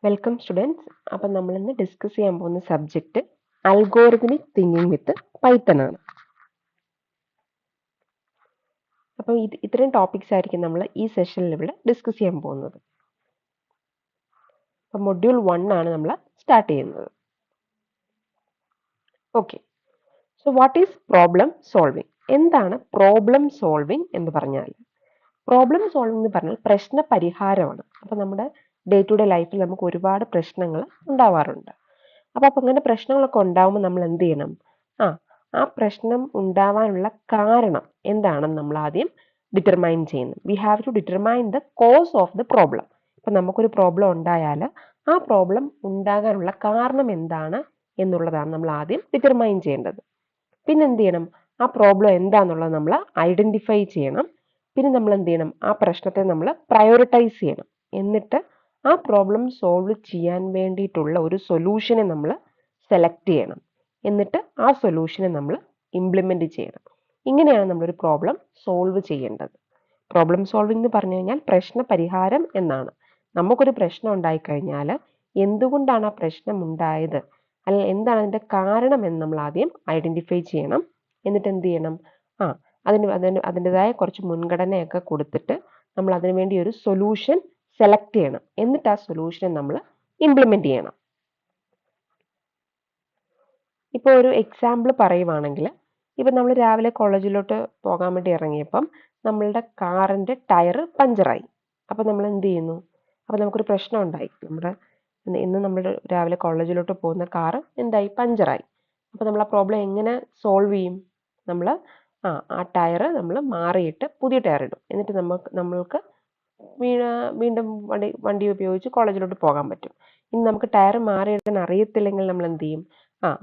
Welcome students. അപ്പം നമ്മൾ ഇന്ന് ഡിസ്കസ് ചെയ്യാൻ പോകുന്ന സബ്ജക്റ്റ് അൽഗോറിതമിക് തിങ്കിങ് വിത്ത് പൈത്തൺ ആണ്. അപ്പം ഇത്രയും ടോപ്പിക്സ് ആയിരിക്കും നമ്മൾ ഈ സെഷനിൽ ഇവിടെ ഡിസ്കസ് ചെയ്യാൻ പോകുന്നത്. അപ്പം മൊഡ്യൂൾ 1 ആണ് നമ്മൾ സ്റ്റാർട്ട് ചെയ്യുന്നത്. Okay, so what is problem solving? എന്താണ് പ്രോബ്ലം സോൾവിങ് എന്ന് പറഞ്ഞാൽ? പ്രോബ്ലം സോൾവിങ് എന്ന് പറഞ്ഞാൽ പ്രശ്ന പരിഹാരമാണ്. അപ്പം നമ്മുടെ ഡേ ടു ഡേ ലൈഫിൽ നമുക്ക് ഒരുപാട് പ്രശ്നങ്ങൾ ഉണ്ടാവാറുണ്ട്. അപ്പം അങ്ങനെ പ്രശ്നങ്ങളൊക്കെ ഉണ്ടാകുമ്പോൾ നമ്മൾ എന്ത് ചെയ്യണം? ആ പ്രശ്നം ഉണ്ടാവാനുള്ള കാരണം എന്താണെന്ന് നമ്മൾ ആദ്യം ഡിറ്റർമൈൻ ചെയ്യുന്നു. We have to determine the cause of the problem. ഇപ്പം നമുക്കൊരു പ്രോബ്ലം ഉണ്ടായാൽ ആ പ്രോബ്ലം ഉണ്ടാകാനുള്ള കാരണം എന്താണ് എന്നുള്ളതാണ് നമ്മൾ ആദ്യം ഡിറ്റർമൈൻ ചെയ്യേണ്ടത്. പിന്നെ എന്ത് ചെയ്യണം? ആ പ്രോബ്ലം എന്താണെന്നുള്ളത് നമ്മൾ ഐഡന്റിഫൈ ചെയ്യണം. പിന്നെ നമ്മൾ എന്ത് ചെയ്യണം? ആ പ്രശ്നത്തെ നമ്മൾ പ്രയോറിറ്റൈസ് ചെയ്യണം. എന്നിട്ട് ആ പ്രോബ്ലം സോൾവ് ചെയ്യാൻ വേണ്ടിയിട്ടുള്ള ഒരു സൊല്യൂഷനെ നമ്മൾ സെലക്ട് ചെയ്യണം. എന്നിട്ട് ആ സൊല്യൂഷനെ നമ്മൾ ഇംപ്ലിമെന്റ് ചെയ്യണം. ഇങ്ങനെയാണ് നമ്മളൊരു പ്രോബ്ലം സോൾവ് ചെയ്യേണ്ടത്. പ്രോബ്ലം സോൾവിംഗ് എന്ന് പറഞ്ഞു കഴിഞ്ഞാൽ പ്രശ്ന പരിഹാരം എന്നാണ്. നമുക്കൊരു പ്രശ്നം ഉണ്ടായിക്കഴിഞ്ഞാൽ എന്തുകൊണ്ടാണ് ആ പ്രശ്നം ഉണ്ടായത്, അല്ലെങ്കിൽ എന്താണ് അതിന്റെ കാരണം എന്ന് നമ്മൾ ആദ്യം ഐഡന്റിഫൈ ചെയ്യണം. എന്നിട്ട് എന്ത് ചെയ്യണം? അതിൻ്റെതായ കുറച്ച് മുൻഗണനയൊക്കെ കൊടുത്തിട്ട് നമ്മൾ അതിനു വേണ്ടി ഒരു സൊല്യൂഷൻ സെലക്ട് ചെയ്യണം. എന്നിട്ട് ആ സൊല്യൂഷനെ നമ്മൾ ഇംപ്ലിമെന്റ് ചെയ്യണം. ഇപ്പോൾ ഒരു എക്സാമ്പിൾ പറയുവാണെങ്കിൽ, ഇപ്പം നമ്മൾ രാവിലെ കോളേജിലോട്ട് പോകാൻ വേണ്ടി ഇറങ്ങിയപ്പം നമ്മളുടെ കാറിന്റെ ടയർ പഞ്ചറായി. അപ്പം നമ്മൾ എന്ത് ചെയ്യുന്നു? അപ്പം നമുക്കൊരു പ്രശ്നം ഉണ്ടായി. ഇന്ന് നമ്മൾ രാവിലെ കോളേജിലോട്ട് പോകുന്ന കാറ് എന്തായി? പഞ്ചറായി. അപ്പം നമ്മൾ ആ പ്രോബ്ലം എങ്ങനെ സോൾവ് ചെയ്യും? നമ്മൾ ആ ടയർ നമ്മൾ മാറിയിട്ട് പുതിയ ടയർ ഇടും. എന്നിട്ട് നമ്മൾക്ക് വീണ്ടും വണ്ടി ഉപയോഗിച്ച് കോളേജിലോട്ട് പോകാൻ പറ്റും. ഇനി നമുക്ക് ടയർ മാറിയിടാൻ അറിയത്തില്ലെങ്കിൽ നമ്മൾ എന്ത് ചെയ്യും?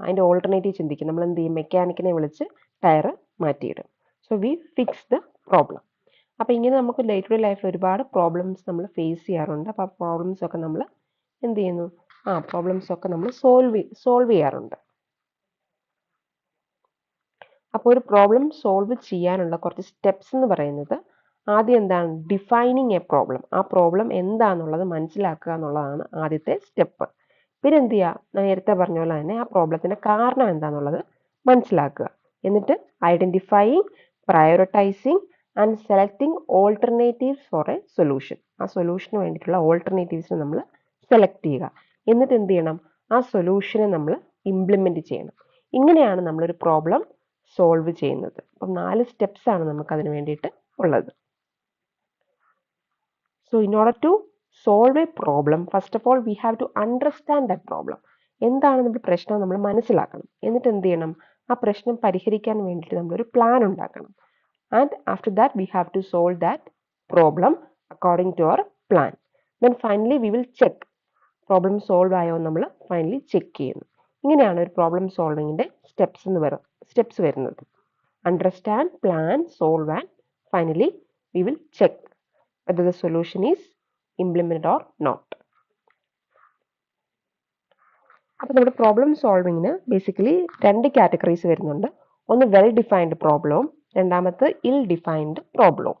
അതിന്റെ ഓൾട്ടർനേറ്റീവ് ചിന്തിക്കും. നമ്മൾ എന്ത് ചെയ്യും? മെക്കാനിക്കിനെ വിളിച്ച് ടയർ മാറ്റിയിടും. So we fix the problem. അപ്പം ഇങ്ങനെ നമുക്ക് ഡേ ടു ഡേ ലൈഫിൽ ഒരുപാട് പ്രോബ്ലംസ് നമ്മൾ ഫേസ് ചെയ്യാറുണ്ട്. അപ്പോൾ ആ പ്രോബ്ലംസ് ഒക്കെ നമ്മൾ എന്ത് ചെയ്യുന്നു? പ്രോബ്ലംസ് ഒക്കെ നമ്മൾ സോൾവ് ചെയ്യാറുണ്ട്. അപ്പോൾ ഒരു പ്രോബ്ലം സോൾവ് ചെയ്യാനുള്ള കുറച്ച് സ്റ്റെപ്സ് എന്ന് പറയുന്നത്, ആദ്യം എന്താണ്? Defining A problem. ആ പ്രോബ്ലം എന്താണെന്നുള്ളത് മനസ്സിലാക്കുക എന്നുള്ളതാണ് ആദ്യത്തെ സ്റ്റെപ്പ്. പിന്നെ എന്ത് ചെയ്യുക? നേരത്തെ പറഞ്ഞ പോലെ തന്നെ ആ പ്രോബ്ലത്തിന്റെ കാരണം എന്താണെന്നുള്ളത് മനസ്സിലാക്കുക. എന്നിട്ട് identifying, prioritising and selecting alternatives for a solution. ആ സൊല്യൂഷന് വേണ്ടിയിട്ടുള്ള ഓൾട്ടർനേറ്റീവ്സ് നമ്മൾ സെലക്ട് ചെയ്യുക. എന്നിട്ട് എന്ത് ചെയ്യണം? ആ സൊല്യൂഷനെ നമ്മൾ ഇംപ്ലിമെന്റ് ചെയ്യണം. ഇങ്ങനെയാണ് നമ്മളൊരു പ്രോബ്ലം സോൾവ് ചെയ്യുന്നത്. അപ്പം 4 സ്റ്റെപ്സ് ആണ് നമുക്ക് അതിന് വേണ്ടിയിട്ട് ഉള്ളത്. So in order to solve a problem, first of all we have to understand that problem. എന്താണ് നമ്മുടെ പ്രശ്നം നമ്മൾ മനസ്സിലാക്കണം. എന്നിട്ട് എന്ത് ചെയ്യണം? ആ പ്രശ്നം പരിഹരിക്കാൻ വേണ്ടിയിട്ട് നമ്മളൊരു പ്ലാൻ ഉണ്ടാക്കണം. And after that we have to solve that problem according to our plan. Then finally we will check problem solve ആയോ നമ്മൾ ഫൈനലി ചെക്ക് ചെയ്യുന്നു. ഇങ്ങനെയാണ് ഒരു പ്രോബ്ലം സോൾവിങ്ങിന്റെ സ്റ്റെപ്സ് വരുന്നത്. Understand, plan, solve and finally we will check whether the solution is implemented or not. അപ്പോൾ നമ്മുടെ problem സോൾവിങ്ങിന് basically 2 categories വരുന്നുണ്ട്. ഒന്ന് വെൽ ഡിഫൈൻഡ് പ്രോബ്ലവും, രണ്ടാമത്തെ ഇൽ ഡിഫൈൻഡ് പ്രോബ്ലവും.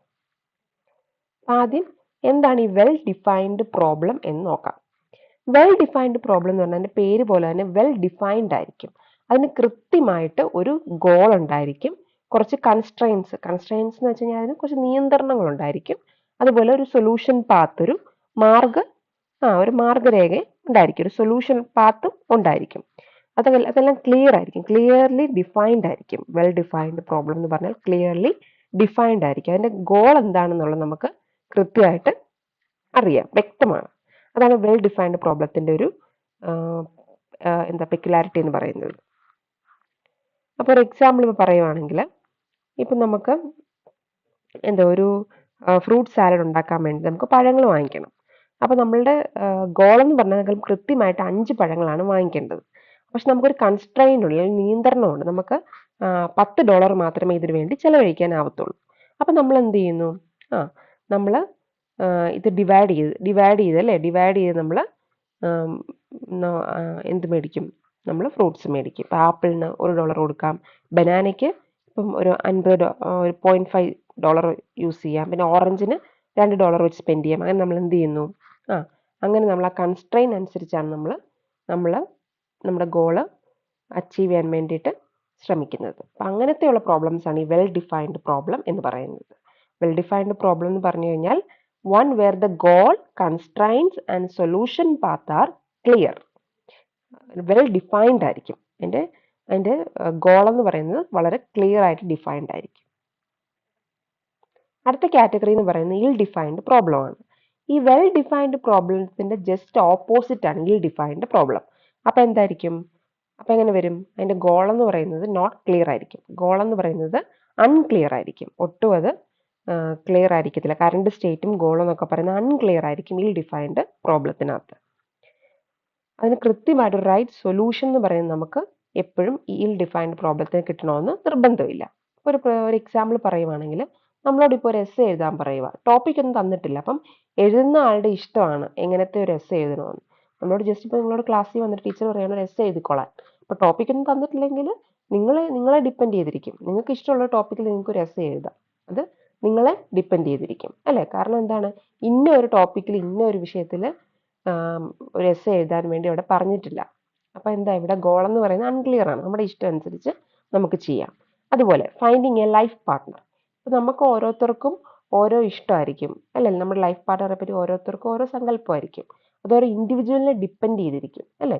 ആദ്യം എന്താണ് ഈ വെൽ ഡിഫൈൻഡ് പ്രോബ്ലം എന്ന് നോക്കാം. വെൽ ഡിഫൈൻഡ് പ്രോബ്ലം എന്ന് പറഞ്ഞാൽ അതിന്റെ പേര് പോലെ തന്നെ വെൽ ഡിഫൈൻഡ് ആയിരിക്കും. അതിന് കൃത്യമായിട്ട് ഒരു ഗോൾ ഉണ്ടായിരിക്കും. കുറച്ച് കൺസ്ട്രെയിൻസ് എന്ന് വെച്ച് കഴിഞ്ഞാൽ അതിന് കുറച്ച് നിയന്ത്രണങ്ങൾ ഉണ്ടായിരിക്കും. അതുപോലെ ഒരു സൊല്യൂഷൻ പാത്ത്, ഒരു മാർഗരേഖ ഉണ്ടായിരിക്കും. ഒരു സൊല്യൂഷൻ പാത്തും ഉണ്ടായിരിക്കും. അതെല്ലാം ക്ലിയർ ആയിരിക്കും, ക്ലിയർലി ഡിഫൈൻഡ് ആയിരിക്കും. വെൽ ഡിഫൈൻഡ് പ്രോബ്ലം എന്ന് പറഞ്ഞാൽ ക്ലിയർലി ഡിഫൈൻഡ് ആയിരിക്കും. അതിന്റെ ഗോൾ എന്താണെന്നുള്ളത് നമുക്ക് കൃത്യമായിട്ട് അറിയാം, വ്യക്തമാണ്. അതാണ് വെൽ ഡിഫൈൻഡ് പ്രോബ്ലത്തിന്റെ ഒരു പെക്യുലാരിറ്റി എന്ന് പറയുന്നത്. അപ്പോൾ ഒരു എക്സാമ്പിൾ പറയുവാണെങ്കിൽ, ഇപ്പം നമുക്ക് ഒരു ഫ്രൂട്ട് സാലഡ് ഉണ്ടാക്കാൻ വേണ്ടി നമുക്ക് പഴങ്ങൾ വാങ്ങിക്കണം. അപ്പോൾ നമ്മളുടെ ഗോൾ എന്ന് പറഞ്ഞാൽ കൃത്യമായിട്ട് 5 പഴങ്ങളാണ് വാങ്ങിക്കേണ്ടത്. പക്ഷെ നമുക്കൊരു കൺസ്ട്രെയിൻ ഉള്ള നിയന്ത്രണമുണ്ട്. നമുക്ക് $10 മാത്രമേ ഇതിനു വേണ്ടി ചെലവഴിക്കാനാവത്തുള്ളൂ. അപ്പം നമ്മൾ എന്ത് ചെയ്യുന്നു? നമ്മൾ ഇത് ഡിവൈഡ് ചെയ്ത് നമ്മൾ എന്ത് മേടിക്കും? നമ്മൾ ഫ്രൂട്ട്സ് മേടിക്കും. ഇപ്പം ആപ്പിളിന് $1 കൊടുക്കാം, ബനാനയ്ക്ക് ഇപ്പം ഒരു 0.5 യൂസ് ചെയ്യാം, പിന്നെ ഓറഞ്ചിന് $2 വെച്ച് സ്പെൻഡ് ചെയ്യാം. അങ്ങനെ നമ്മൾ എന്ത് ചെയ്യുന്നു? അങ്ങനെ നമ്മൾ ആ കൺസ്ട്രെയിൻ അനുസരിച്ചാണ് നമ്മൾ നമ്മുടെ ഗോള് അച്ചീവ് ചെയ്യാൻ വേണ്ടിയിട്ട് ശ്രമിക്കുന്നത്. അപ്പം അങ്ങനത്തെയുള്ള പ്രോബ്ലംസ് ആണ് ഈ വെൽ ഡിഫൈൻഡ് പ്രോബ്ലം എന്ന് പറയുന്നത്. വെൽ ഡിഫൈൻഡ് പ്രോബ്ലം എന്ന് പറഞ്ഞു കഴിഞ്ഞാൽ one where the goal, constraints and solution path are clear. Well defined ആയിരിക്കും. അതിൻ്റെ ഗോൾ എന്ന് പറയുന്നത് വളരെ ക്ലിയർ ആയിട്ട് ഡിഫൈൻഡ് ആയിരിക്കും. അടുത്ത കാറ്റഗറി എന്ന് പറയുന്നത് ഇൽ ഡിഫൈൻഡ് പ്രോബ്ലം ആണ്. ഈ വെൽ ഡിഫൈൻഡ് പ്രോബ്ലത്തിന്റെ ജസ്റ്റ് ഓപ്പോസിറ്റ് ആണ് ഇൽ ഡിഫൈൻഡ് പ്രോബ്ലം. അപ്പൊ എന്തായിരിക്കും? അപ്പൊ എങ്ങനെ വരും? അതിന്റെ ഗോൾ എന്ന് പറയുന്നത് നോട്ട് ക്ലിയർ ആയിരിക്കും. ഗോൾ എന്ന് പറയുന്നത് അൺക്ലിയർ ആയിരിക്കും. ഒട്ടും അത് ക്ലിയർ ആയിരിക്കത്തില്ല. കറണ്ട് സ്റ്റേറ്റും ഗോളും എന്നൊക്കെ പറയുന്നത് അൺക്ലിയർ ആയിരിക്കും ഇൽ ഡിഫൈൻഡ് പ്രോബ്ലത്തിനകത്ത്. അതിന് കൃത്യമായിട്ട് റൈറ്റ് സൊല്യൂഷൻ എന്ന് പറയുന്നത് നമുക്ക് എപ്പോഴും ഇൽ ഡിഫൈൻഡ് പ്രോബ്ലത്തിന് കിട്ടണമെന്ന് നിർബന്ധമില്ല. ഒരു എക്സാമ്പിൾ പറയുവാണെങ്കിൽ നമ്മളോട് ഇപ്പോൾ ഒരു എസ്സേ എഴുതാൻ പറയുക. ടോപ്പിക് ഒന്നും തന്നിട്ടില്ല. അപ്പം എഴുതുന്ന ആളുടെ ഇഷ്ടമാണ് എങ്ങനത്തെ ഒരു എസ്സേ എഴുതണമെന്ന്. നമ്മളോട് ജസ്റ്റ് ഇപ്പോൾ നിങ്ങളോട് ക്ലാസ്സിൽ വന്നിട്ട് ടീച്ചർ പറയുകയാണ് ഒരു എസ്സേ എഴുതിക്കൊള്ളാൻ. അപ്പോൾ ടോപ്പിക് ഒന്നും തന്നിട്ടില്ലെങ്കിൽ നിങ്ങളെ ഡിപ്പെൻഡ് ചെയ്തിരിക്കും. നിങ്ങൾക്ക് ഇഷ്ടമുള്ള ടോപ്പിക്കിൽ നിങ്ങൾക്ക് ഒരു എസ്സേ എഴുതാം. അത് നിങ്ങളെ ഡിപ്പെൻഡ് ചെയ്തിരിക്കും അല്ലേ? കാരണം എന്താണ്? ഇന്ന ഒരു ടോപ്പിക്കിൽ ഇന്ന ഒരു വിഷയത്തിൽ ഒരു എസ്സേ എഴുതാൻ വേണ്ടി അവിടെ പറഞ്ഞിട്ടില്ല. അപ്പോൾ എന്താ ഇവിടെ ഗോൾ എന്ന് പറയുന്നത് അൺക്ലിയർ ആണ്. നമ്മുടെ ഇഷ്ടം അനുസരിച്ച് നമുക്ക് ചെയ്യാം. അതുപോലെ ഫൈൻഡിങ് എ ലൈഫ് പാർട്ട്ണർ. അപ്പോൾ നമുക്ക് ഓരോരുത്തർക്കും ഓരോ ഇഷ്ടമായിരിക്കും അല്ലേ? നമ്മുടെ ലൈഫ് പാർട്ട്ണറെ പറ്റി ഓരോരുത്തർക്കും ഓരോ സങ്കല്പമായിരിക്കും. അതോരോ ഇൻഡിവിജ്വലിനെ ഡിപ്പെൻഡ് ചെയ്തിരിക്കും അല്ലേ?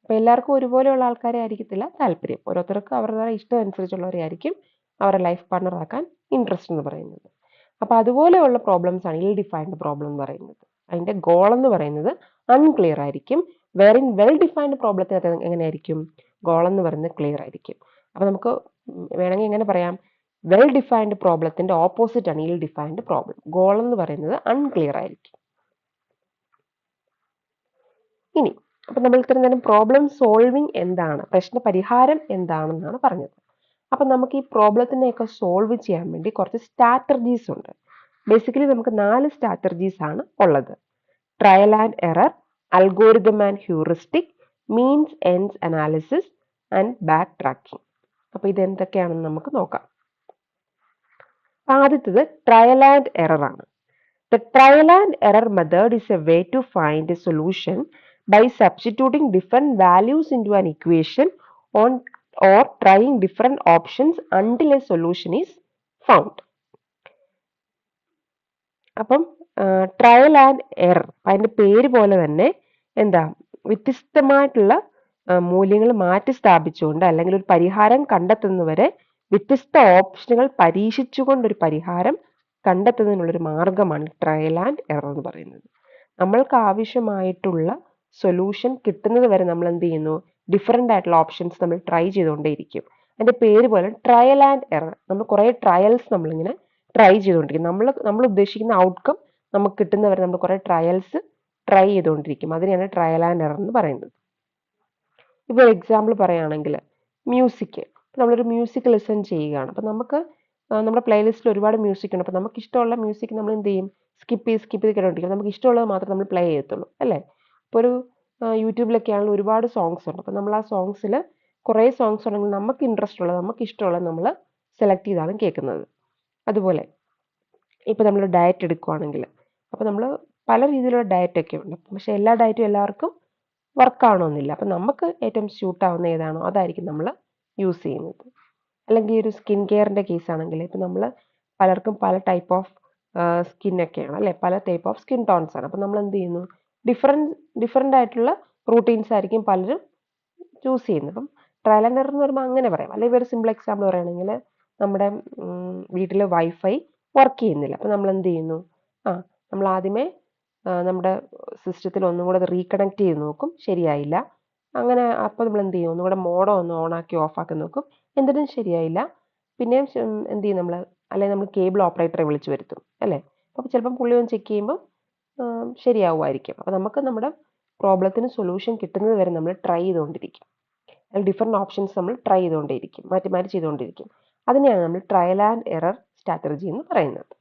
അപ്പോൾ എല്ലാവർക്കും ഒരുപോലെയുള്ള ആൾക്കാരെ ആയിരിക്കത്തില്ല താല്പര്യം. ഓരോരുത്തർക്ക് അവരുടെ ഇഷ്ടം അനുസരിച്ചുള്ളവരെ ആയിരിക്കും അവരുടെ ലൈഫ് പാർട്ട്ണർ ആക്കാൻ ഇൻട്രസ്റ്റ് എന്ന് പറയുന്നത്. അപ്പോൾ അതുപോലെയുള്ള പ്രോബ്ലംസ് ആണ് ഇൽ ഡിഫൈൻഡ് പ്രോബ്ലം എന്ന് പറയുന്നത്. അതിന്റെ ഗോൾ എന്ന് പറയുന്നത് അൺക്ലിയർ ആയിരിക്കും. വേറെ വെൽ ഡിഫൈൻഡ് പ്രോബ്ലത്തിനകത്ത് എങ്ങനെയായിരിക്കും? ഗോൾ എന്ന് പറയുന്നത് ക്ലിയർ ആയിരിക്കും. അപ്പൊ നമുക്ക് വേണമെങ്കിൽ എങ്ങനെ പറയാം? വെൽ ഡിഫൈൻഡ് പ്രോബ്ലത്തിന്റെ ഓപ്പോസിറ്റ് ആണ് ഇൽ ഡിഫൈൻഡ് പ്രോബ്ലം. ഗോൾ എന്ന് പറയുന്നത് അൺക്ലിയർ ആയിരിക്കും. ഇനി അപ്പൊ നമ്മൾ ഇത്രയും നേരം പ്രോബ്ലം സോൾവിങ് എന്താണ്, പ്രശ്ന പരിഹാരം എന്താണെന്നാണ് പറഞ്ഞത്. അപ്പൊ നമുക്ക് ഈ പ്രോബ്ലത്തിനെയൊക്കെ സോൾവ് ചെയ്യാൻ വേണ്ടി കുറച്ച് സ്ട്രാറ്റജീസ് ഉണ്ട്. ബേസിക്കലി നമുക്ക് 4 സ്ട്രാറ്റജീസ് ആണ് ഉള്ളത്. Trial and error, algorithm and heuristic, means ends analysis and back tracking. അപ്പൊ ഇത് എന്തൊക്കെയാണെന്ന് നമുക്ക് നോക്കാം. ആദ്യത്തേത് ട്രയൽ ആൻഡ് എറർ ആണ്. The trial and error method is a way to find a solution by substituting different values into an equation or trying different options until a solution is found. അപ്പം trial and error അതിന്റെ പേര് പോലെ തന്നെ എന്താ, വ്യത്യസ്തമായിട്ടുള്ള മൂല്യങ്ങൾ മാറ്റി സ്ഥാപിച്ചുകൊണ്ട് അല്ലെങ്കിൽ ഒരു പരിഹാരം കണ്ടെത്തുന്നവരെ വ്യത്യസ്ത ഓപ്ഷനുകൾ പരീക്ഷിച്ചുകൊണ്ട് ഒരു പരിഹാരം കണ്ടെത്തുന്നതിനുള്ളൊരു മാർഗമാണ് ട്രയൽ ആൻഡ് എറർ എന്ന് പറയുന്നത്. നമ്മൾക്ക് ആവശ്യമായിട്ടുള്ള സൊല്യൂഷൻ കിട്ടുന്നത് വരെ നമ്മൾ എന്ത് ചെയ്യുന്നു? ഡിഫറെൻ്റ് ആയിട്ടുള്ള ഓപ്ഷൻസ് നമ്മൾ ട്രൈ ചെയ്തുകൊണ്ടേയിരിക്കും. അതിന്റെ പേര് പോലെ ട്രയൽ ആൻഡ് എറർ. നമ്മൾ കുറേ ട്രയൽസ് നമ്മളിങ്ങനെ ട്രൈ ചെയ്തുകൊണ്ടിരിക്കും. നമ്മൾ ഉദ്ദേശിക്കുന്ന ഔട്ട്കം നമുക്ക് കിട്ടുന്നവരെ നമ്മൾ കുറേ ട്രയൽസ് ട്രൈ ചെയ്തുകൊണ്ടിരിക്കും. അതിനെയാണ് ട്രയൽ ആൻഡ് എറർ എന്ന് പറയുന്നത്. ഇപ്പോൾ ഒരു എക്സാമ്പിൾ പറയുകയാണെങ്കിൽ മ്യൂസിക്. നമ്മളൊരു മ്യൂസിക് ലിസൺ ചെയ്യുകയാണ്. അപ്പം നമുക്ക് നമ്മുടെ പ്ലേലിസ്റ്റിൽ ഒരുപാട് മ്യൂസിക് ഉണ്ട്. അപ്പം നമുക്ക് ഇഷ്ടമുള്ള മ്യൂസിക് നമ്മൾ എന്ത് ചെയ്യും? സ്കിപ്പ് ചെയ്ത് കേട്ടോണ്ടിരിക്കും. നമുക്ക് ഇഷ്ടമുള്ളത് മാത്രം നമ്മൾ പ്ലേ ചെയ്യത്തുള്ളൂ അല്ലേ? ഇപ്പോൾ ഒരു യൂട്യൂബിലൊക്കെ ആണെങ്കിൽ ഒരുപാട് സോങ്സ് ഉണ്ട്. അപ്പം നമ്മൾ ആ സോങ്സിൽ കുറേ സോങ്സ് ഉണ്ടെങ്കിൽ നമുക്ക് ഇൻട്രസ്റ്റ് ഉള്ളത്, നമുക്ക് ഇഷ്ടമുള്ളത് നമ്മൾ സെലക്ട് ചെയ്താണ് കേൾക്കുന്നത്. അതുപോലെ ഇപ്പോൾ നമ്മൾ ഡയറ്റ് എടുക്കുകയാണെങ്കിൽ അപ്പോൾ നമ്മൾ പല രീതിയിലുള്ള ഡയറ്റൊക്കെ ഉണ്ട്. പക്ഷേ എല്ലാ ഡയറ്റും എല്ലാവർക്കും വർക്ക് ആവണമെന്നില്ല. അപ്പം നമുക്ക് ഏറ്റവും സ്യൂട്ട് ആവുന്ന ഏതാണോ അതായിരിക്കും നമ്മൾ യൂസ് ചെയ്യുന്നത്. അല്ലെങ്കിൽ ഒരു സ്കിൻ കെയറിൻ്റെ കേസ് ആണെങ്കിൽ ഇപ്പം നമ്മൾ പലർക്കും പല ടൈപ്പ് ഓഫ് സ്കിന്നൊക്കെയാണ് അല്ലേ? പല ടൈപ്പ് ഓഫ് സ്കിൻ ടോൺസ് ആണ്. അപ്പം നമ്മൾ എന്ത് ചെയ്യുന്നു? ഡിഫറെൻ്റ് ആയിട്ടുള്ള റൂട്ടീൻസ് ആയിരിക്കും പലരും ചൂസ് ചെയ്യുന്നത്. അപ്പം ട്രയൽ ആൻഡ് എറർ എന്ന് പറയുമ്പോൾ അങ്ങനെ പറയാം. അല്ലെങ്കിൽ ഒരു സിമ്പിൾ എക്സാമ്പിൾ പറയുകയാണെങ്കിൽ നമ്മുടെ വീട്ടിൽ വൈഫൈ വർക്ക് ചെയ്യുന്നില്ല. അപ്പം നമ്മൾ എന്ത് ചെയ്യുന്നു? നമ്മൾ ആദ്യമേ നമ്മുടെ സിസ്റ്റത്തിൽ ഒന്നും കൂടെ അത് റീകണക്ട് ചെയ്ത് നോക്കും, ശരിയായില്ല. അങ്ങനെ അപ്പോൾ നമ്മൾ എന്ത് ചെയ്യും? ഒന്നുകൂടെ മോഡം ഒന്ന് ഓണാക്കി ഓഫാക്കി നോക്കും, എന്നിട്ടും ശരിയായില്ല. പിന്നെയും എന്ത് ചെയ്യും നമ്മൾ? അല്ലെങ്കിൽ നമ്മൾ കേബിൾ ഓപ്പറേറ്ററെ വിളിച്ചു വരുത്തും അല്ലേ? അപ്പോൾ ചിലപ്പം പുള്ളി ഒന്ന് ചെക്ക് ചെയ്യുമ്പോൾ ശരിയാവുമായിരിക്കും. അപ്പോൾ നമുക്ക് നമ്മുടെ പ്രോബ്ലത്തിന് സൊല്യൂഷൻ കിട്ടുന്നത് വരെ നമ്മൾ ട്രൈ ചെയ്തുകൊണ്ടിരിക്കും. അല്ലെങ്കിൽ ഡിഫറെൻ്റ് ഓപ്ഷൻസ് നമ്മൾ ട്രൈ ചെയ്തുകൊണ്ടേയിരിക്കും, മാറ്റി മാറ്റി ചെയ്തുകൊണ്ടിരിക്കും. അതിനെയാണ് നമ്മൾ ട്രയൽ ആൻഡ് എറർ സ്ട്രാറ്റജി എന്ന് പറയുന്നത്.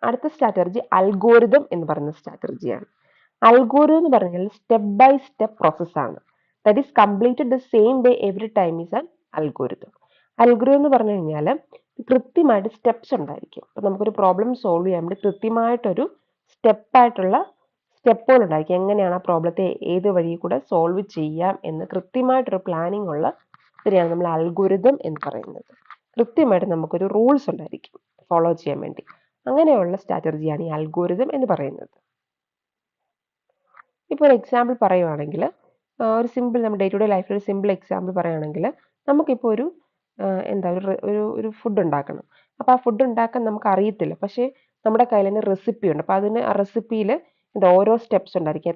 അടുത്ത സ്ട്രാറ്റജി അൽഗോരിതം എന്ന് പറയുന്ന സ്ട്രാറ്റജിയാണ്. അൽഗോരിതം എന്ന് പറഞ്ഞാൽ സ്റ്റെപ്പ് ബൈ സ്റ്റെപ്പ് പ്രോസസ് ആണ്. That is completed the same way every time is an algorithm. Algorithm എന്ന് പറഞ്ഞു കഴിഞ്ഞാൽ കൃത്യമായിട്ട് സ്റ്റെപ്സ് ഉണ്ടായിരിക്കും. അപ്പോൾ നമുക്കൊരു പ്രോബ്ലം സോൾവ് ചെയ്യാൻ വേണ്ടി കൃത്യമായിട്ടൊരു സ്റ്റെപ്പായിട്ടുള്ള സ്റ്റെപ്പുകൾ ഉണ്ടായിരിക്കും. എങ്ങനെയാണ് ആ പ്രോബ്ലത്തെ ഏത് വഴി കൂടെ സോൾവ് ചെയ്യാം എന്ന് കൃത്യമായിട്ടൊരു പ്ലാനിങ് ഉള്ള ഇതിനെയാണ് നമ്മൾ അൽഗോരിതം എന്ന് പറയുന്നത്. കൃത്യമായിട്ട് നമുക്കൊരു റൂൾസ് ഉണ്ടായിരിക്കും ഫോളോ ചെയ്യാൻ വേണ്ടി. അങ്ങനെയുള്ള സ്ട്രാറ്റജിയാണ് ഈ അൽഗോരിതം എന്ന് പറയുന്നത്. ഇപ്പോൾ ഒരു എക്സാമ്പിൾ പറയുവാണെങ്കിൽ, ഒരു സിമ്പിൾ നമ്മുടെ ഡേ ടു ഡേ ലൈഫിൽ ഒരു സിമ്പിൾ എക്സാമ്പിൾ പറയുകയാണെങ്കിൽ, നമുക്കിപ്പോൾ ഒരു എന്താ ഒരു ഫുഡ് ഉണ്ടാക്കണം. അപ്പോൾ ആ ഫുഡ് ഉണ്ടാക്കാൻ നമുക്ക് അറിയത്തില്ല, പക്ഷേ നമ്മുടെ കയ്യിൽ തന്നെ റെസിപ്പി ഉണ്ട്. അപ്പോൾ അതിന് ആ റെസിപ്പിയിൽ ഓരോ സ്റ്റെപ്സ് ഉണ്ടായിരിക്കും.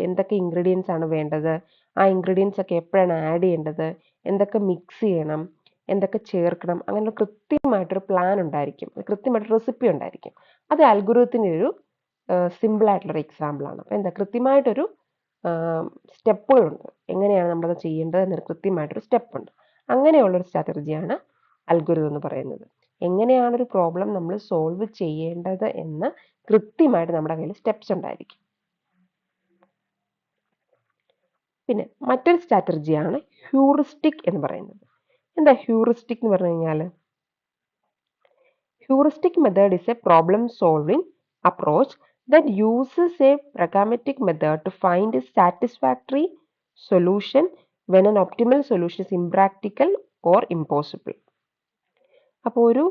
എന്തൊക്കെ ഇൻഗ്രീഡിയൻസ് ആണ് വേണ്ടത്, ആ ഇൻഗ്രീഡിയൻസ് ഒക്കെ എപ്പോഴാണ് ആഡ് ചെയ്യേണ്ടത്, എന്തൊക്കെ മിക്സ് ചെയ്യണം, എന്തൊക്കെ ചേർക്കണം, അങ്ങനെ കൃത്യമായിട്ടൊരു പ്ലാൻ ഉണ്ടായിരിക്കും, കൃത്യമായിട്ട് റെസിപ്പി ഉണ്ടായിരിക്കും. അത് അൽഗോരിതത്തിൻ്റെ ഒരു സിമ്പിൾ ആയിട്ടുള്ളൊരു എക്സാമ്പിൾ ആണ്. അപ്പോൾ എന്താ കൃത്യമായിട്ടൊരു സ്റ്റെപ്പുകളുണ്ട്, എങ്ങനെയാണ് നമ്മളത് ചെയ്യേണ്ടത് എന്നൊരു കൃത്യമായിട്ടൊരു സ്റ്റെപ്പ് ഉണ്ട്. അങ്ങനെയുള്ളൊരു സ്ട്രാറ്റജിയാണ് അൽഗോരിതം എന്ന് പറയുന്നത്. എങ്ങനെയാണ് ഒരു പ്രോബ്ലം നമ്മൾ സോൾവ് ചെയ്യേണ്ടത് എന്ന് കൃത്യമായിട്ട് നമ്മുടെ കയ്യിൽ സ്റ്റെപ്സ് ഉണ്ടായിരിക്കും. പിന്നെ മറ്റൊരു സ്ട്രാറ്റജിയാണ് ഹ്യൂറിസ്റ്റിക് എന്ന് പറയുന്നത്. എന്താ ഹ്യൂറിസ്റ്റിക് എന്ന് പറഞ്ഞു കഴിഞ്ഞാൽ? Heuristic method is A problem solving approach that uses a pragmatic method to find a satisfactory solution when an optimal solution is impractical or impossible. അപ്പോൾ ഒരു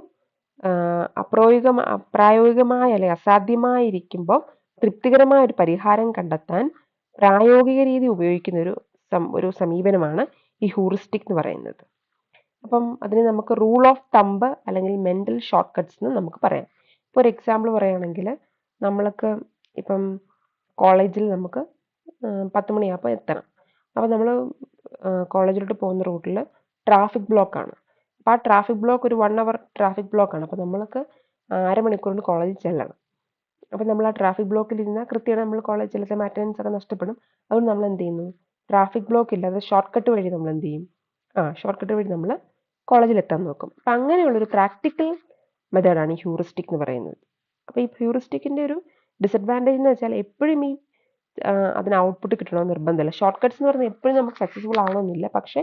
പ്രായോഗികമായ അല്ലെങ്കിൽ അസാധ്യമായിരിക്കുമ്പോൾ തൃപ്തികരമായ ഒരു പരിഹാരം കണ്ടെത്താൻ പ്രായോഗിക രീതി ഉപയോഗിക്കുന്ന ഒരു സമീപനമാണ് ഈ ഹ്യൂറിസ്റ്റിക് എന്ന് പറയുന്നത്. അപ്പം അതിന് നമുക്ക് റൂൾ ഓഫ് തമ്പ് അല്ലെങ്കിൽ മെന്റൽ ഷോർട്ട് കട്ട്സ് എന്ന് നമുക്ക് പറയാം. ഇപ്പോൾ ഒരു എക്സാമ്പിൾ പറയുകയാണെങ്കിൽ, നമ്മൾക്ക് ഇപ്പം കോളേജിൽ നമുക്ക് 10 മണിയാകുമ്പോൾ എത്തണം. അപ്പോൾ നമ്മൾ കോളേജിലോട്ട് പോകുന്ന റൂട്ടിൽ ട്രാഫിക് ബ്ലോക്കാണ്. അപ്പോൾ ആ ട്രാഫിക് ബ്ലോക്ക് ഒരു 1 അവർ ട്രാഫിക് ബ്ലോക്കാണ്. അപ്പോൾ നമ്മൾക്ക് അരമണിക്കൂർ കൊണ്ട് കോളേജിൽ ചെല്ലണം. അപ്പോൾ നമ്മൾ ആ ട്രാഫിക് ബ്ലോക്കിൽ ഇരുന്നാൽ കൃത്യമായി നമ്മൾ കോളേജ് ചെല്ലുമ്പോൾ അറ്റൻഡൻസ് ഒക്കെ നഷ്ടപ്പെടും. അതുകൊണ്ട് നമ്മൾ എന്ത് ചെയ്യുന്നു? ട്രാഫിക് ബ്ലോക്ക് ഇല്ലാതെ ഷോർട്ട് കട്ട് വഴി നമ്മൾ എന്ത് ചെയ്യും? ഷോർട്ട് കട്ട് വഴി നമ്മൾ കോളേജിൽ എത്താൻ നോക്കും. അപ്പം അങ്ങനെയുള്ളൊരു പ്രാക്ടിക്കൽ മെത്തേഡാണ് ഈ ഹ്യൂറിസ്റ്റിക് എന്ന് പറയുന്നത്. അപ്പോൾ ഈ ഹ്യൂറിസ്റ്റിക്കിൻ്റെ ഒരു ഡിസഡ്വാൻറ്റേജ് എന്ന് വെച്ചാൽ എപ്പോഴും അതിന് ഔട്ട്പുട്ട് കിട്ടണമെന്ന് നിർബന്ധമില്ല. ഷോർട്ട് കട്ട്സ് എന്ന് പറഞ്ഞാൽ എപ്പോഴും നമുക്ക് സക്സസ്ഫുൾ ആവണമെന്നില്ല, പക്ഷേ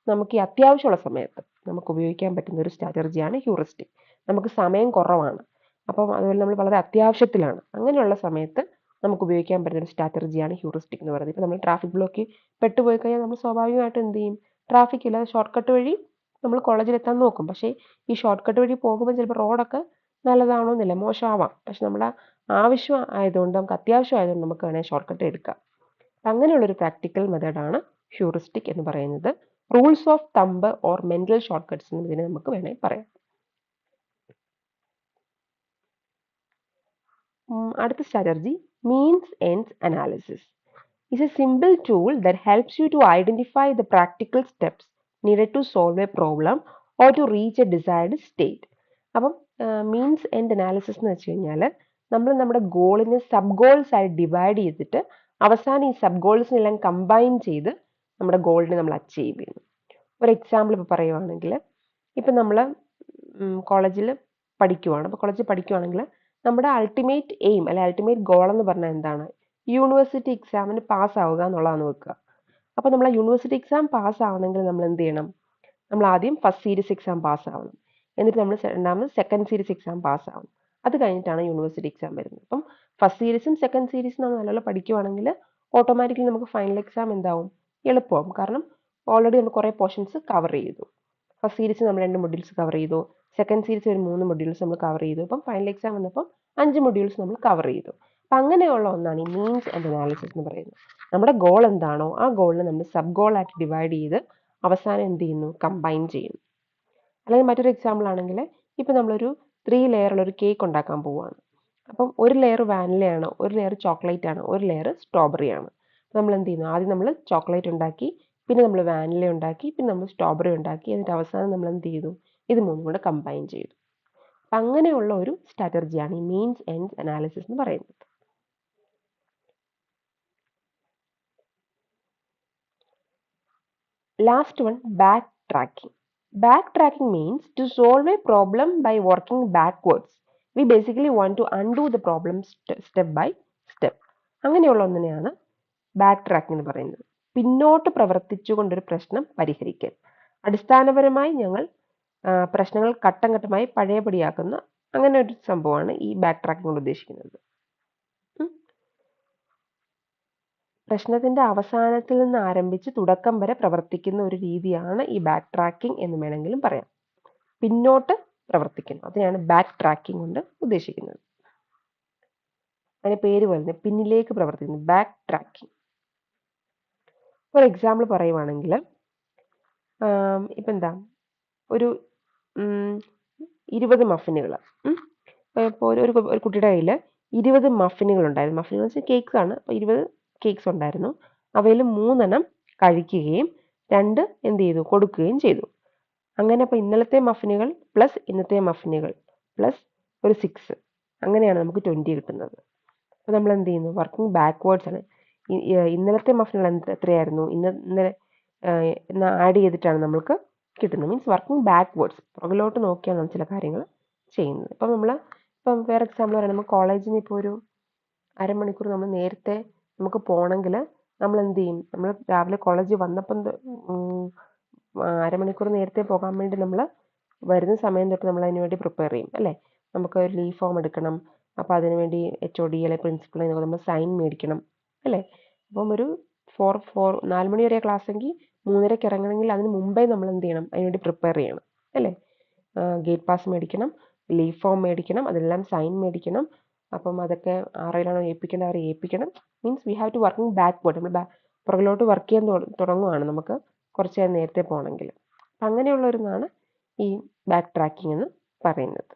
നമുക്ക് ഈ അത്യാവശ്യമുള്ള സമയത്ത് നമുക്ക് ഉപയോഗിക്കാൻ പറ്റുന്ന ഒരു സ്ട്രാറ്റജിയാണ് ഹ്യൂറിസ്റ്റിക്. നമുക്ക് സമയം കുറവാണ്, അപ്പം അതുപോലെ നമ്മൾ വളരെ അത്യാവശ്യത്തിലാണ്, അങ്ങനെയുള്ള സമയത്ത് നമുക്ക് ഉപയോഗിക്കാൻ പറ്റുന്ന ഒരു സ്ട്രാറ്റജിയാണ് ഹ്യൂറിസ്റ്റിക് എന്ന് പറയുന്നത്. ഇപ്പോൾ നമ്മൾ ട്രാഫിക് ബ്ലോക്കിൽ പെട്ടുപോയി കഴിഞ്ഞാൽ നമ്മൾ സ്വാഭാവികമായിട്ടും എന്ത് ചെയ്യും? ട്രാഫിക് ഇല്ലാതെ ഷോർട്ട് കട്ട് വഴി നമ്മൾ കോളേജിൽ എത്താൻ നോക്കും. പക്ഷേ ഈ ഷോർട്ട് കട്ട് വഴി പോകുമ്പോൾ ചിലപ്പോൾ റോഡൊക്കെ നല്ലതാണോന്നില്ല, മോശമാവാം. പക്ഷെ നമ്മുടെ ആവശ്യം ആയതുകൊണ്ട്, നമുക്ക് അത്യാവശ്യം ആയതുകൊണ്ട് നമുക്ക് വേണമെങ്കിൽ ഷോർട്ട് കട്ട് എടുക്കാം. അങ്ങനെയുള്ളൊരു പ്രാക്ടിക്കൽ മെത്തേഡാണ് ഹ്യൂറിസ്റ്റിക് എന്ന് പറയുന്നത്. Rules of thumb or mental short cuts എന്ന് ഇതിനെ നമുക്ക് വേണമെങ്കിൽ പറയാം. അടുത്ത strategy means ends analysis is a simple tool that helps you to identify the practical steps needed to solve a problem or to reach a desired state. അപ്പം means end analysis എന്ന് വെച്ച് കഴിഞ്ഞാൽ, നമ്മൾ നമ്മുടെ ഗോളിനെ സബ് ഗോൾസ് ആയി divide ചെയ്തിട്ട് അവസാനം ഈ സബ് ഗോൾസിനെല്ലാം കമ്പൈൻ ചെയ്ത് നമ്മുടെ ഗോളിനെ നമ്മൾ അച്ചീവ് ചെയ്യുന്നു. ഒരു എക്സാമ്പിൾ ഇപ്പോൾ പറയുവാണെങ്കിൽ, ഇപ്പം നമ്മൾ കോളേജിൽ പഠിക്കുവാണ്. അപ്പോൾ കോളേജിൽ പഠിക്കുവാണെങ്കിൽ നമ്മുടെ അൾട്ടിമേറ്റ് എയിം അല്ലെ അൾട്ടിമേറ്റ് ഗോൾ എന്ന് പറഞ്ഞാൽ എന്താണ്? യൂണിവേഴ്സിറ്റി എക്സാമിന് പാസ്സാവുക എന്നുള്ളതാണ് വെക്കുക. അപ്പോൾ നമ്മൾ ആ യൂണിവേഴ്സിറ്റി എക്സാം പാസ്സാവണമെങ്കിൽ നമ്മൾ എന്ത് ചെയ്യണം? നമ്മൾ ആദ്യം ഫസ്റ്റ് സീരീസ് എക്സാം പാസ്സാവണം, എന്നിട്ട് നമ്മൾ രണ്ടാമത് സെക്കൻഡ് സീരീസ് എക്സാം പാസ്സാവണം. അത് കഴിഞ്ഞിട്ടാണ് യൂണിവേഴ്സിറ്റി എക്സാം വരുന്നത്. അപ്പം ഫസ്റ്റ് സീരീസും സെക്കൻഡ് സീരീസും നമ്മൾ നല്ലപോലെ പഠിക്കുവാണെങ്കിൽ ഓട്ടോമാറ്റിക്കലി നമുക്ക് ഫൈനൽ എക്സാം എന്താവും? എളുപ്പമാവും. കാരണം ഓൾറെഡി നമ്മൾ കുറേ പോർഷൻസ് കവർ ചെയ്തു. ഫസ്റ്റ് സീരീസ് നമ്മൾ 2 മൊഡ്യൂൾസ് കവർ ചെയ്തു, സെക്കൻഡ് സീരീസ് ഒരു 3 മൊഡ്യൂൾസ് നമ്മൾ കവർ ചെയ്തു. അപ്പം ഫൈനൽ എക്സാം വന്നപ്പോൾ 5 മൊഡ്യൂൾസ് നമ്മൾ കവർ ചെയ്തു. അപ്പം അങ്ങനെയുള്ള ഒന്നാണ് ഈ മീൻസ് ആൻഡ് അനാലിസിസ് എന്ന് പറയുന്നത്. നമ്മുടെ ഗോൾ എന്താണോ ആ ഗോളിനെ നമ്മൾ സബ് ഗോളായിട്ട് ഡിവൈഡ് ചെയ്ത് അവസാനം എന്ത് ചെയ്യുന്നു? കമ്പൈൻ ചെയ്യുന്നു. അല്ലെങ്കിൽ മറ്റൊരു എക്സാമ്പിൾ ആണെങ്കിൽ, ഇപ്പം നമ്മളൊരു 3 ലെയറുള്ള ഒരു കേക്ക് ഉണ്ടാക്കാൻ പോവുകയാണ്. അപ്പം ഒരു ലെയർ വാനിലയാണ്, ഒരു ലെയർ ചോക്ലേറ്റ് ആണ്, ഒരു ലെയർ സ്ട്രോബെറി ആണ്. നമ്മൾ എന്ത് ചെയ്യുന്നു? ആദ്യം നമ്മൾ ചോക്ലേറ്റ് ഉണ്ടാക്കി, പിന്നെ നമ്മൾ വാനില ഉണ്ടാക്കി, പിന്നെ നമ്മൾ സ്ട്രോബെറി ഉണ്ടാക്കി, എന്നിട്ട് അവസാനം നമ്മൾ എന്ത് ചെയ്തു? ഇത് മൂന്നും കൂടെ കമ്പൈൻ ചെയ്തു. അപ്പം അങ്ങനെയുള്ള ഒരു സ്ട്രാറ്റജിയാണ് ഈ മീൻസ് എൻഡ്സ് അനാലിസിസ് എന്ന് പറയുന്നത്. Last one, backtracking. Backtracking means to solve a problem by working backwards. We basically want to undo the problem step by step. അങ്ങനെയുള്ള ഒന്നിനെയാണ് ബാക്ക് ട്രാക്കിംഗ് എന്ന് പറയുന്നത്. പിന്നോട്ട് പ്രവർത്തിച്ചുകൊണ്ടൊരു പ്രശ്നം പരിഹരിക്കൽ. അടിസ്ഥാനപരമായി ഞങ്ങൾ പ്രശ്നങ്ങൾ ഘട്ടം ഘട്ടമായി പഴയപടിയാക്കുന്ന അങ്ങനെ ഒരു സംഭവമാണ് ഈ ബാക്ക് ട്രാക്കിംഗ് കൊണ്ട് ഉദ്ദേശിക്കുന്നത്. പ്രശ്നത്തിന്റെ അവസാനത്തിൽ നിന്ന് ആരംഭിച്ച് തുടക്കം വരെ പ്രവർത്തിക്കുന്ന ഒരു രീതിയാണ് ഈ ബാക്ക് ട്രാക്കിംഗ് എന്ന് വേണമെങ്കിലും പറയാം. പിന്നോട്ട് പ്രവർത്തിക്കുന്നു, അതിനാണ് ബാക്ക് ട്രാക്കിംഗ് കൊണ്ട് ഉദ്ദേശിക്കുന്നത്. അതിന്റെ പേര് പോലെ പിന്നിലേക്ക് പ്രവർത്തിക്കുന്നു, ബാക്ക് ട്രാക്കിംഗ്. ഒരു എക്സാമ്പിൾ പറയുവാണെങ്കിൽ ഇപ്പം എന്താ ഒരു 20 മഫിനുകൾ, ഇപ്പോൾ ഒരു കുട്ടിയുടെ കയ്യിൽ 20 മഫിനുകൾ ഉണ്ടായിരുന്നു. മഫിനുകൾ വെച്ചാൽ കേക്ക്സ് ആണ്. അപ്പോൾ 20 കേക്ക്സ് ഉണ്ടായിരുന്നു. അവയിൽ 3 എണ്ണം കഴിക്കുകയും 2 എന്ത് ചെയ്തു, കൊടുക്കുകയും ചെയ്തു. അങ്ങനെ അപ്പോൾ ഇന്നലത്തെ മഫിനുകൾ പ്ലസ് ഇന്നത്തെ മഫിനുകൾ പ്ലസ് ഒരു 6, അങ്ങനെയാണ് നമുക്ക് 20 കിട്ടുന്നത്. അപ്പോൾ നമ്മൾ എന്ത് ചെയ്യുന്നു, വർക്കിംഗ് ബാക്ക്വേർഡ്സ് ആണ്. ഇന്നലത്തെ മഫിനുകൾ എത്രയായിരുന്നു, ഇന്നലെ ആഡ് ചെയ്തിട്ടാണ് നമ്മൾക്ക് കിട്ടുന്നത്. മീൻസ് വർക്കിംഗ് ബാക്ക്വേർഡ്സ്, പുറകിലോട്ട് നോക്കിയാണ് നമ്മൾ ചില കാര്യങ്ങൾ ചെയ്യുന്നത്. ഇപ്പം ഇപ്പം വേറെ എക്സാമ്പിൾ പറയാം, നമ്മൾ കോളേജിൽ നിന്ന് ഇപ്പോൾ ഒരു അരമണിക്കൂർ നമ്മൾ നേരത്തെ നമുക്ക് പോകണമെങ്കിൽ നമ്മൾ എന്ത് ചെയ്യും, നമ്മൾ രാവിലെ കോളേജിൽ വന്നപ്പം അരമണിക്കൂർ നേരത്തെ പോകാൻ വേണ്ടി നമ്മൾ വരുന്ന സമയം തൊട്ട് നമ്മൾ അതിന് വേണ്ടി പ്രിപ്പയർ ചെയ്യും അല്ലേ. നമുക്ക് ഒരു ലീവ് ഫോം എടുക്കണം. അപ്പോൾ അതിനുവേണ്ടി HOD അല്ലെങ്കിൽ പ്രിൻസിപ്പളിൽ നിന്ന് നമ്മൾ സൈൻ മേടിക്കണം അല്ലേ. അപ്പം ഒരു 4 മണി വരെ ക്ലാസ് എങ്കിൽ 3:30 ഇറങ്ങണമെങ്കിൽ അതിന് മുമ്പേ നമ്മൾ എന്ത് ചെയ്യണം, അതിനുവേണ്ടി പ്രിപ്പയർ ചെയ്യണം അല്ലേ. ഗേറ്റ് പാസ് മേടിക്കണം, ലീവ് ഫോം മേടിക്കണം, അതെല്ലാം സൈൻ മേടിക്കണം. അപ്പം അതൊക്കെ ആരെയിലാണോ ഏൽപ്പിക്കേണ്ടത് അവരെ ഏൽപ്പിക്കണം. Means we have to working backward, നമ്മൾ പുറകിലോട്ട് വർക്ക് ചെയ്യാൻ തുടങ്ങുവാണ് നമുക്ക് കുറച്ച് നേരത്തെ പോകണമെങ്കിൽ. അങ്ങനെയുള്ളൊരിതാണ് ഈ ബാക്ക് ട്രാക്കിംഗ് എന്ന് പറയുന്നത്.